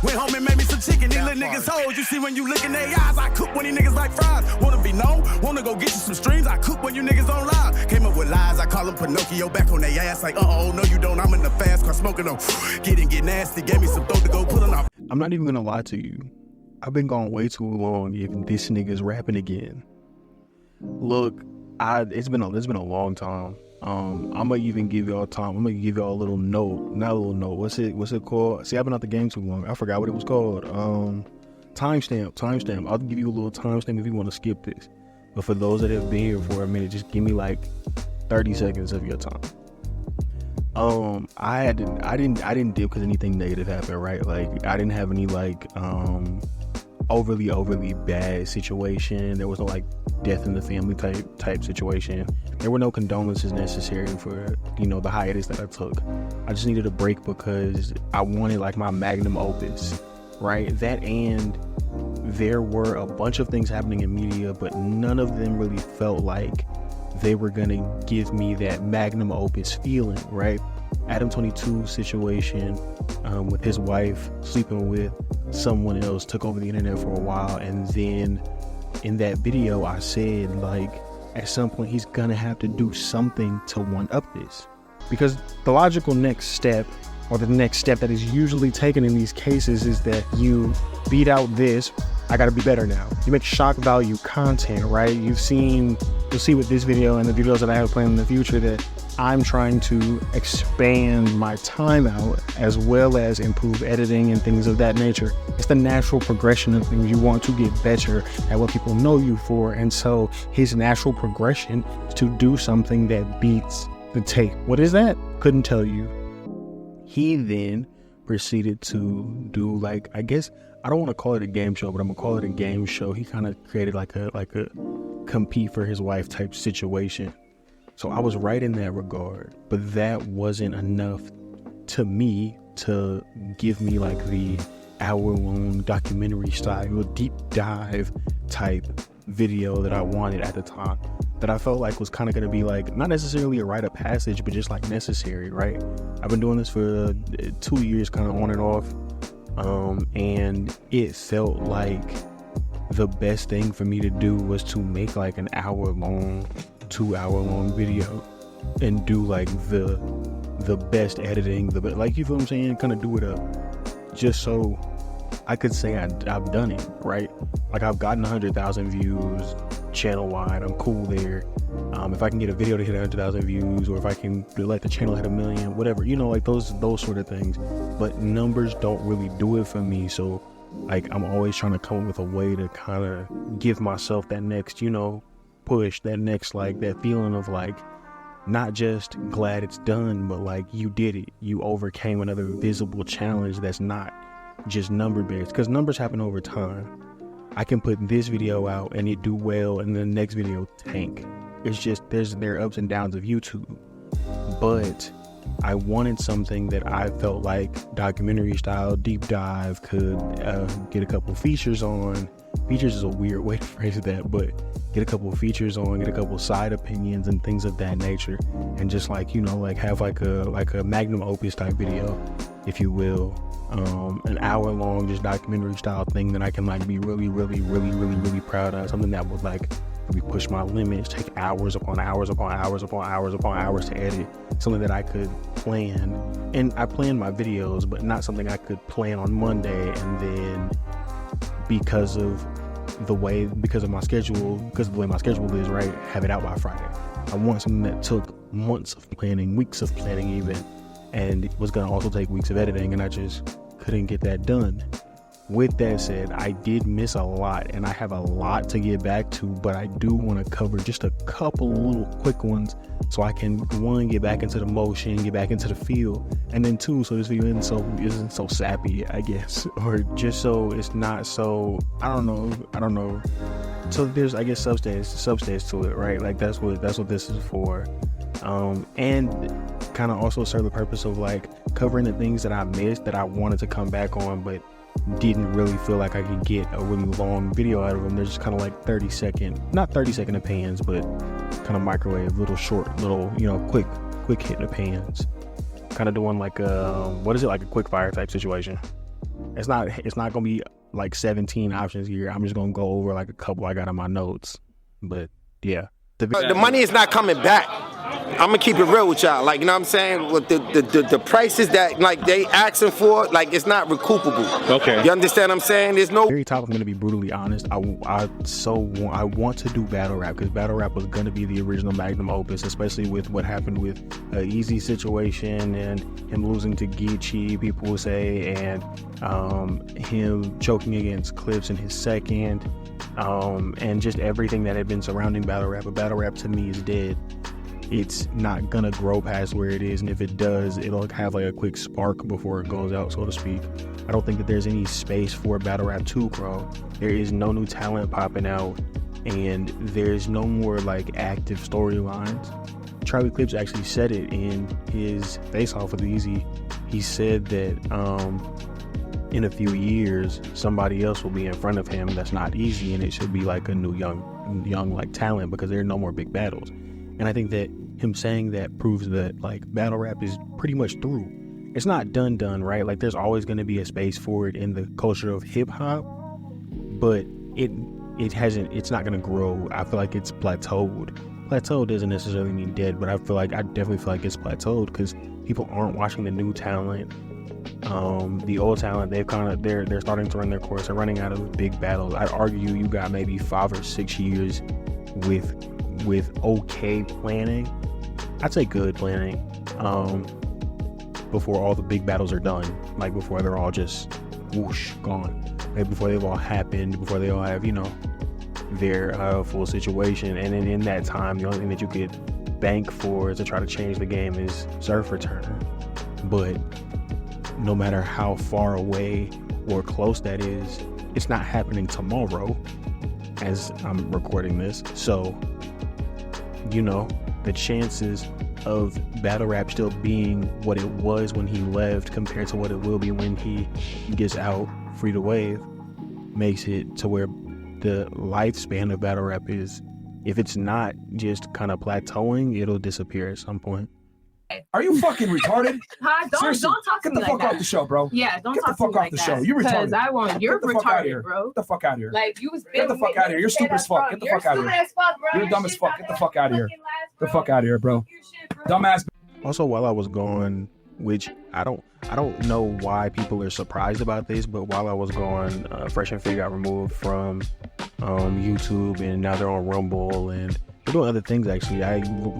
Went home and made me some chicken. These little niggas hoes. You see when you look in their eyes. I cook when these niggas like fries. Wanna be known? Wanna go get you some streams? I cook when you niggas on live. Came up with lies. I call them Pinocchio back on their ass. Like, no you don't. I'm in the fast car smoking on. Get nasty. Gave me some throat to go put on off. I'm not even gonna lie to you. I've been gone way too long if this nigga's rapping again. Look, it's been a long time. I'm gonna even give y'all time. I'm gonna give y'all a little note. Not a little note. What's it called? See, I've been out the game too long. I forgot what it was called. Timestamp. I'll give you a little timestamp if you want to skip this. But for those that have been here for a minute, just give me like 30 seconds of your time. I didn't dip because anything negative happened, right? Like I didn't have any like overly bad situation. There was no like death in the family type situation. There were no condolences necessary for, the hiatus that I took. I just needed a break because I wanted like my magnum opus, right? That, and there were a bunch of things happening in media, but none of them really felt like they were gonna give me that magnum opus feeling, right? Adam 22 situation with his wife sleeping with someone else took over the internet for a while, and then in that video I said like at some point he's gonna have to do something to one up this, because the logical next step, or the next step that is usually taken in these cases, is that you beat out this. I gotta be better now. You make shock value content, right? You'll see with this video and the videos that I have planned in the future that I'm trying to expand my time out as well as improve editing and things of that nature. It's the natural progression of things. You want to get better at what people know you for. And so his natural progression is to do something that beats the tape. What is that? Couldn't tell you. He then proceeded to do like, I guess, I don't want to call it a game show, but I'm gonna call it a game show. He kind of created like a compete for his wife type situation. So I was right in that regard, but that wasn't enough to me to give me like the hour-long documentary style, deep dive type video that I wanted at the time, that I felt like was kind of going to be like, not necessarily a rite of passage, but just like necessary, right? I've been doing this for 2 years, kind of on and off, and it felt like the best thing for me to do was to make like an hour-long, 2-hour-long video and do like the best editing, like, you feel what I'm saying, kind of do it up just so I could say I've done it, right? Like I've gotten 100,000 views channel wide. I'm cool there. If I can get a video to hit 100,000 views, or if I can let the channel hit 1 million, whatever, like those sort of things. But numbers don't really do it for me. So like I'm always trying to come up with a way to kind of give myself that next, push, that next, like that feeling of like, not just glad it's done, but like you did it. You overcame another visible challenge that's not just number based, because numbers happen over time. I can put this video out and it do well, and the next video tank. It's just there are ups and downs of YouTube. But I wanted something that I felt like documentary style, deep dive, could get a couple features on. Features is a weird way to phrase that, but get a couple features on, get a couple side opinions and things of that nature, and just like, like have like a magnum opus type video, if you will, an hour long, just documentary style thing that I can like be really proud of, something that would like really push my limits, take hours upon hours upon hours upon hours upon hours to edit, something that I could plan. And I plan my videos, but not something I could plan on Monday and then because of the way my schedule is, right, have it out by Friday. I want something that took months of planning, weeks of planning even, and it was going to also take weeks of editing, and I just couldn't get that done. With that said, I did miss a lot, and I have a lot to get back to, but I do want to cover just a couple little quick ones so I can, one, get back into the motion, get back into the feel, and then two, so this video isn't so sappy, I guess, or just so it's not so, I don't know. So there's, I guess, substance to it, right? Like that's what this is for. And kind of also serve the purpose of like covering the things that I missed that I wanted to come back on, but didn't really feel like I could get a really long video out of them. They're just kind of like not 30 second opinions, but kind of microwave, short, quick hit opinions. Kind of doing like like a QuickFire type situation. It's not gonna be like 17 options here. I'm just gonna go over like a couple I got on my notes. But yeah, the money is not coming back. I'm gonna keep it real with y'all. Like, you know what I'm saying? With the prices that like they asking for, like it's not recoupable. Okay. You understand what I'm saying? There's no. Very top. I'm gonna be brutally honest. I want to do battle rap because battle rap was gonna be the original magnum opus, especially with what happened with Easy Situation and him losing to Geechee, people will say, and him choking against Clips in his second, and just everything that had been surrounding battle rap. But battle rap to me is dead. It's not gonna grow past where it is, and if it does, it'll have like a quick spark before it goes out, so to speak. I don't think that there's any space for battle rap to grow. There is no new talent popping out, and there's no more like active storylines. Charlie Clips actually said it in his face-off with Easy. He said that in a few years somebody else will be in front of him that's not Easy, and it should be like a new young like talent because there are no more big battles. And I think that him saying that proves that like battle rap is pretty much through. It's not done, right? Like there's always going to be a space for it in the culture of hip hop, but it's not going to grow. I feel like it's plateaued. Plateau doesn't necessarily mean dead, but I definitely feel like it's plateaued because people aren't watching the new talent. The old talent, they're starting to run their course. They're running out of big battles. I'd argue you got maybe 5 or 6 years with okay planning. I'd say good planning before all the big battles are done, like before they're all just whoosh gone, like before they've all happened, before they all have their full situation. And then in that time, the only thing that you could bank for to try to change the game is surf return. But no matter how far away or close that is, it's not happening tomorrow as I'm recording this. So the chances of battle rap still being what it was when he left compared to what it will be when he gets out free to wave makes it to where the lifespan of battle rap is, if it's not just kind of plateauing, it'll disappear at some point. Are you fucking retarded? Hi, don't talk to me like that. Get the fuck off the show, bro. Yeah, don't talk to me like that. Get the fuck off the that. show. You retarded. Because I want you're retarded, bro. Get the fuck out of here. Like you was. Get the fuck out of here. You're stupid as fuck. Get the fuck out of here. You're stupid as fuck, bro. You're dumb as fuck. Get the fuck out of here. Get the fuck out of here, bro. Dumbass. Also, while I was gone, which I don't know why people are surprised about this, but while I was gone, Fresh and Fit got removed from YouTube, and now they're on Rumble, and they're doing other things. Actually, I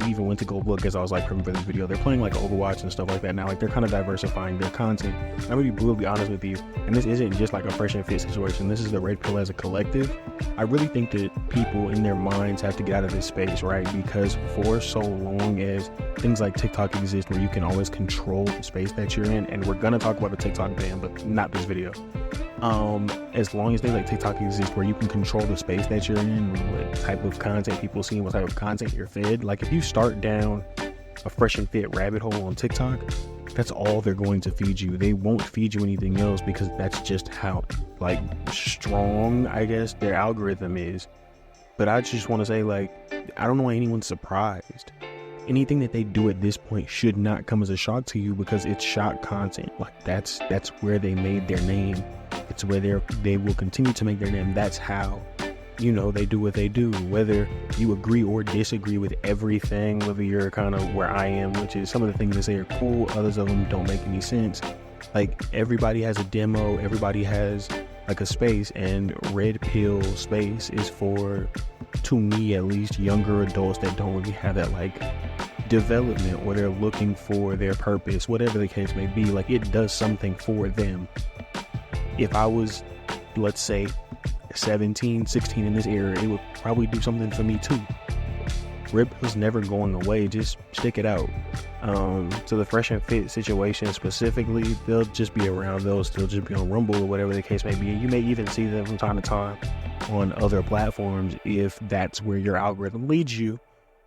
even went to go look as I was like prepping for this video. They're playing like Overwatch and stuff like that now. Like they're kind of diversifying their content. I'm gonna be brutally honest with you, and this isn't just like a Fresh and Fit situation. This is the Red Pill as a collective. I really think that people in their minds have to get out of this space, right? Because for so long as things like TikTok exist, where you can always control the space that you're in, and we're gonna talk about the TikTok ban, but not this video. As long as things like TikTok exist where you can control the space that you're in, what type of content people see, what type of content you're fed. Like if you start down a Fresh and Fit rabbit hole on TikTok, that's all they're going to feed you. They won't feed you anything else because that's just how like strong, I guess, their algorithm is. But I just want to say, like, I don't know why anyone's surprised. Anything that they do at this point should not come as a shock to you because it's shock content. Like that's where they made their name. It's where they will continue to make their name. That's how, they do what they do. Whether you agree or disagree with everything, whether you're kind of where I am, which is some of the things they say are cool, others of them don't make any sense. Like everybody has a demo, everybody has like a space, and Red Pill space is for, to me at least, younger adults that don't really have that like development where they're looking for their purpose, whatever the case may be. Like it does something for them. If I was, let's say, 17, 16 in this era, it would probably do something for me too. Red Pill's never going away, just stick it out. So the Fresh and Fit situation specifically, they'll just be around, they'll still just be on Rumble or whatever the case may be. You may even see them from time to time on other platforms if that's where your algorithm leads you,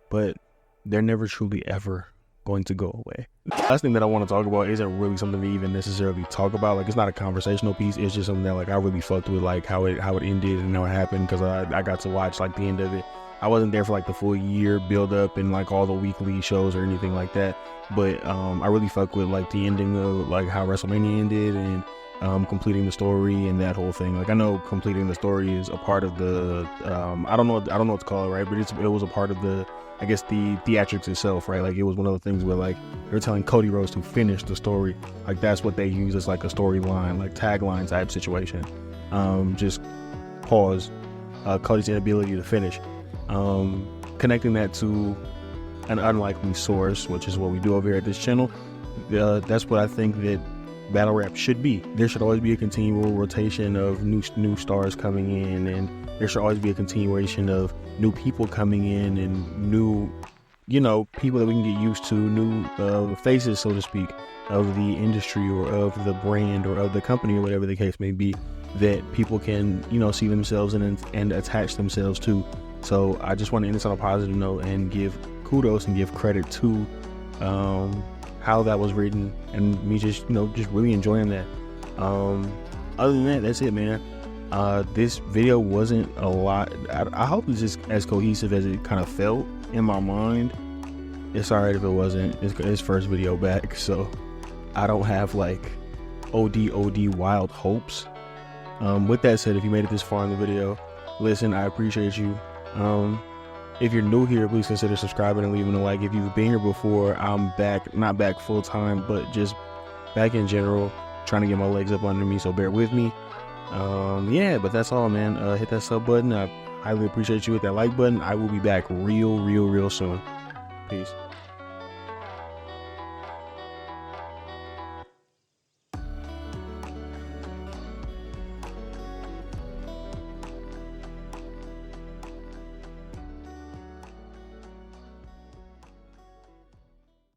but they're never truly ever going to go away. The last thing that I want to talk about isn't really something to even necessarily talk about. Like it's not a conversational piece. It's just something that like I really fucked with, like how it ended and how it happened, because I got to watch like the end of it. I wasn't there for like the full year build up and like all the weekly shows or anything like that, but I really fucked with like the ending of like how WrestleMania ended and completing the story and that whole thing. Like, I know completing the story is a part of the I don't know what to call it, right? But it was a part of the, I guess, the theatrics itself, right? Like, it was one of the things where, like, they're telling Cody Rhodes to finish the story. Like, that's what they use as, like, a storyline, like, tagline type situation. Just pause. Cody's inability to finish. Connecting that to an unlikely source, which is what we do over here at this channel. That's what I think that battle rap should be. There should always be a continual rotation of new stars coming in, and there should always be a continuation of new people coming in and new, you know, people that we can get used to, new faces, so to speak, of the industry or of the brand or of the company or whatever the case may be, that people can, you know, see themselves in and attach themselves to. So I just want to end this on a positive note and give kudos and give credit to how that was written, and me just, you know, just really enjoying that. Other than that, that's it, man. This video wasn't a lot. I hope it's just as cohesive as it kind of felt in my mind. It's alright if it wasn't. It's his first video back, so I don't have like OD wild hopes. With that said, if you made it this far in the video, listen, I appreciate you. If you're new here, please consider subscribing and leaving a like. If you've been here before, I'm back, not back full time, but just back in general, trying to get my legs up under me, so bear with me. Yeah, but that's all, man. Hit that sub button. I highly appreciate you. Hit that like button. I will be back real soon. Peace.